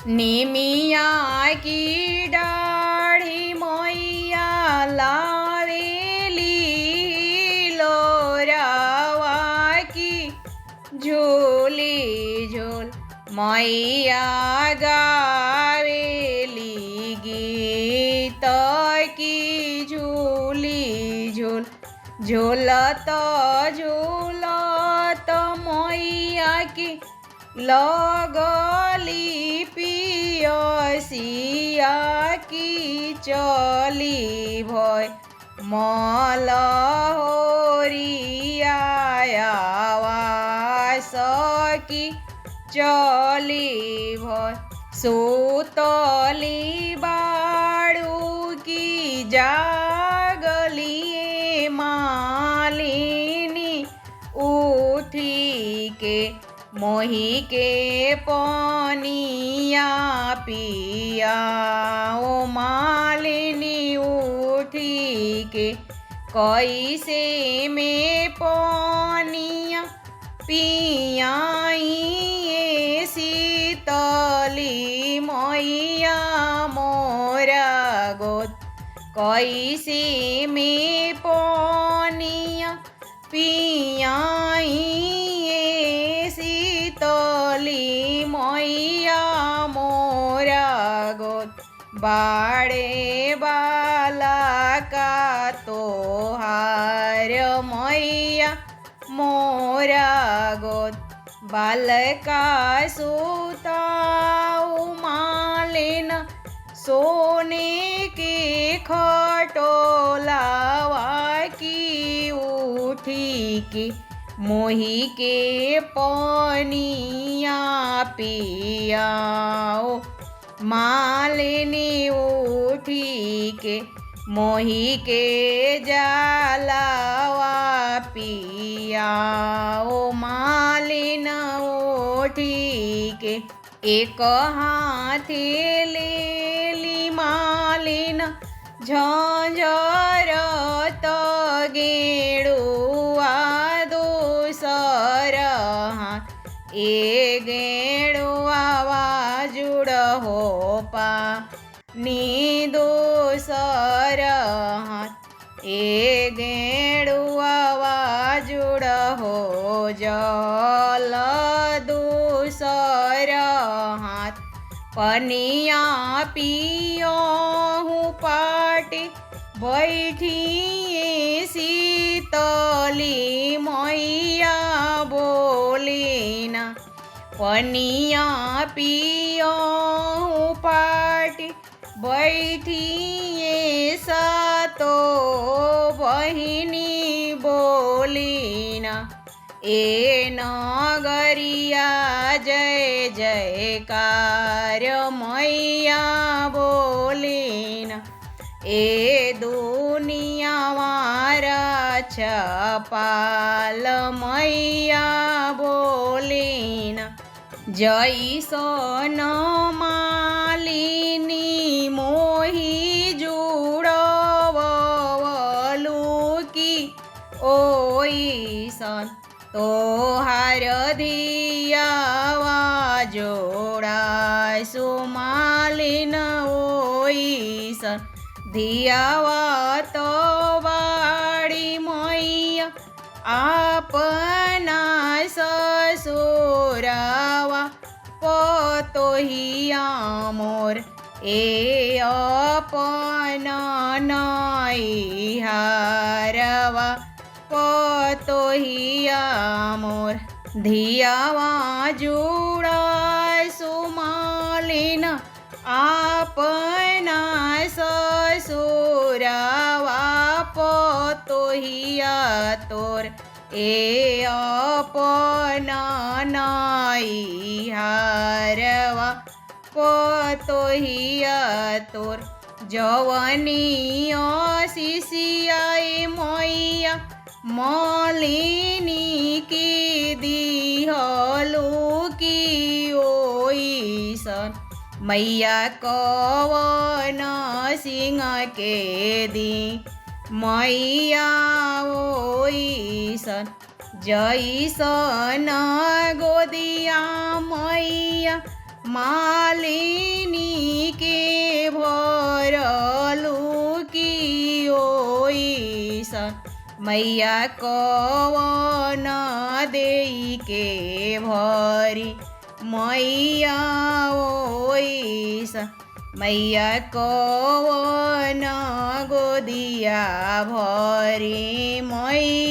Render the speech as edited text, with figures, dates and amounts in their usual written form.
निमिया की डाढ़ी मैया लावेली लोरावा की झूली झूल मैया गावेली गीत की झूली झूल झूलत झूलत मैया की लगली पियसिया की चली भय मलहोरियावास की चली भय सुतली बाड़ू की जागली मालिनी उठी के मोही के पनिया पिया ओ मालिनी उठी के कैसे में पनिया पियाई शीतली मैया मोरा गोद कैसे में पनिया पियाई शीतली मैया मोरा गोद बाड़े बाला का तोहार मैया मोरा गोद बालका सुताऊ मालिन सोने के खटोलावा की उठी की मोही के पनिया पियाओ मालिनी उठी के मोही के जलावा पियाओ मालिन उठी के एक हाथे लेली मालिन झंझरत गेड़ुआ दोसर हाथ ए गेड़ुआ वाजुड़ हो पा नी दोसर हाथ ए गेड़ुआ वाजुड़ हो जल दोसर हाथ पनिया पियो हूँ पाटी बैठिए शीतली मैया बोलिना पनिया पियो हूँ पाटी बैठिए सातो बहिनी बोलिना ए नगरिया जय जयकार मैया बोलिना ए दुनिया मारा छपाल मैया बोलिना जैसन मालिनी मोही जुड़वलू की ओइसन तोहार धियावा जोड़ा सुमालिन ओइसन धियावा तो बाड़ी मैया आपना ससुरावा पतोहिया मोर ए अपना नैहारवा पतोहिया मोर धियावा जुड़ा सुमालिन आपना ससुरावा पतोहिया तोर ए अपना नैहारवा पतोहिया तोर जवनी शिशियाई मैया मलिनी की दिहलू की ओइसन मैया कवन सिंह के दी मैया ओइसन जैसन गोदिया मैया माली मैया कवन देई के भरी मैया ओइस मैया कवन गोदिया भरी मैया